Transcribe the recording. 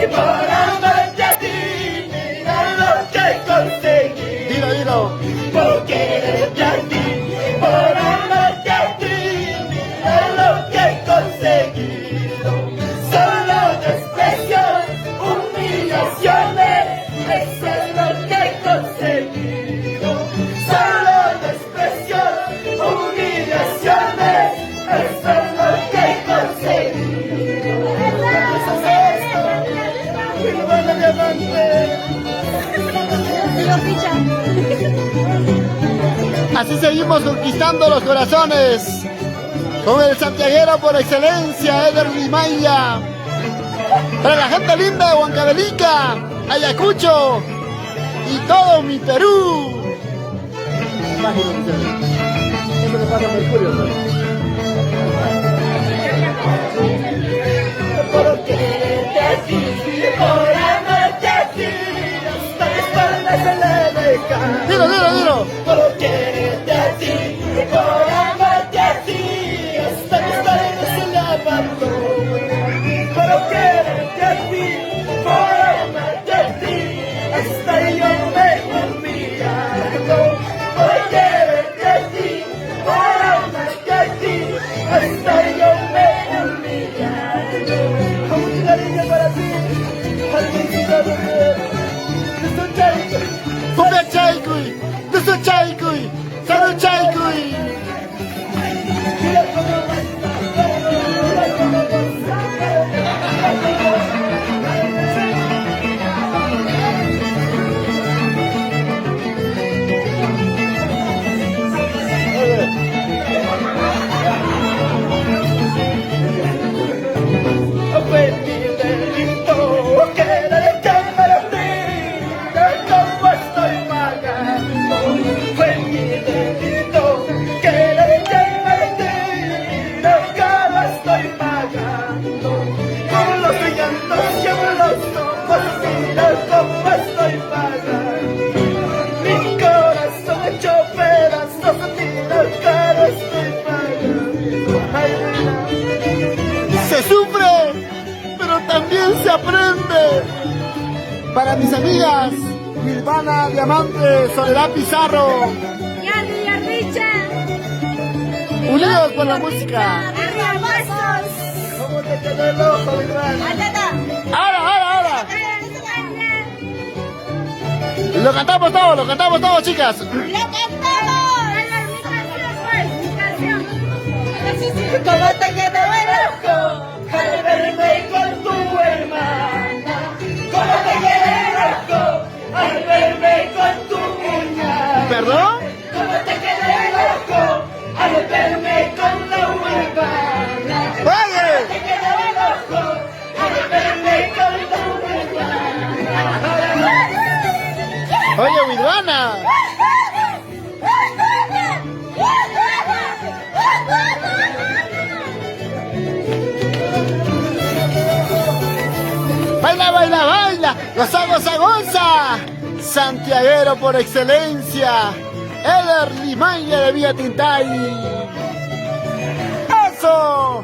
por amarte a ti, mira lo que conseguí. Dilo, dilo. Por quererte a ti, por amarte a ti, mira lo que he conseguido. Solo desprecios, humillaciones, eso es lo que he conseguido. Solo desprecios, humillaciones, eso es lo que he conseguido. Eso es esto, mi hermana diamante. Así seguimos conquistando los corazones con el santiaguero por excelencia, Eder Limaya. Para la gente linda de Huancavelica, Ayacucho y todo mi Perú. Siempre le pasa Mercurio, ¿no? Por quererte a ti, por amarte a ti, hasta la espalda se le deja. Dilo, dilo, dilo. Por quererte a ti, por amarte a ti, hasta la espalda se le apartó. Por quererte a ti, por amarte a ti, hasta yo me humillado. Por quererte a ti, por amarte a ti, hasta yo me humillado. Con mucho cariño para ti, al principio de tu chaito. Cumbia Chaycuy, Dusu Chaycuy, Salud Chaycuy. Mira cómo baila, mira cómo goza. Fue mi delito que le para ti, cómo estoy pagando. Fue mi delito que le para ti, cómo estoy pagando. Con los llantos y con los ojos, mira cómo estoy pagando. Mi corazón hecho pedazos, mira cómo estoy pagando. Ay, Se sufre, pero también se aprende. Para mis amigas, Silvana Diamante, Soledad Pizarro, Yardi, Yardicha. unidos por la música. Arriba, ¿cómo te quedó el ojo, mi hermano? Ahora, ahora, ahora. Lo cantamos todos, chicas. ¡Lo cantamos! Mi canción. ¿Cómo te quedó el ojo al verme con tu hermana? ¿Cómo te quedó el ojo al verme con tu cuñada? ¿Perdón? ¿Cómo te quedó el ojo al verme con tu hermana? ¡Vaya! ¿Cómo te quedó el ojo al verme con tu hermana? Oye, Silvana. Baila, baila, baila. Goza, goza, goza. Santiaguero por excelencia. Eder Limaya de Villa Tintay. ¡Eso!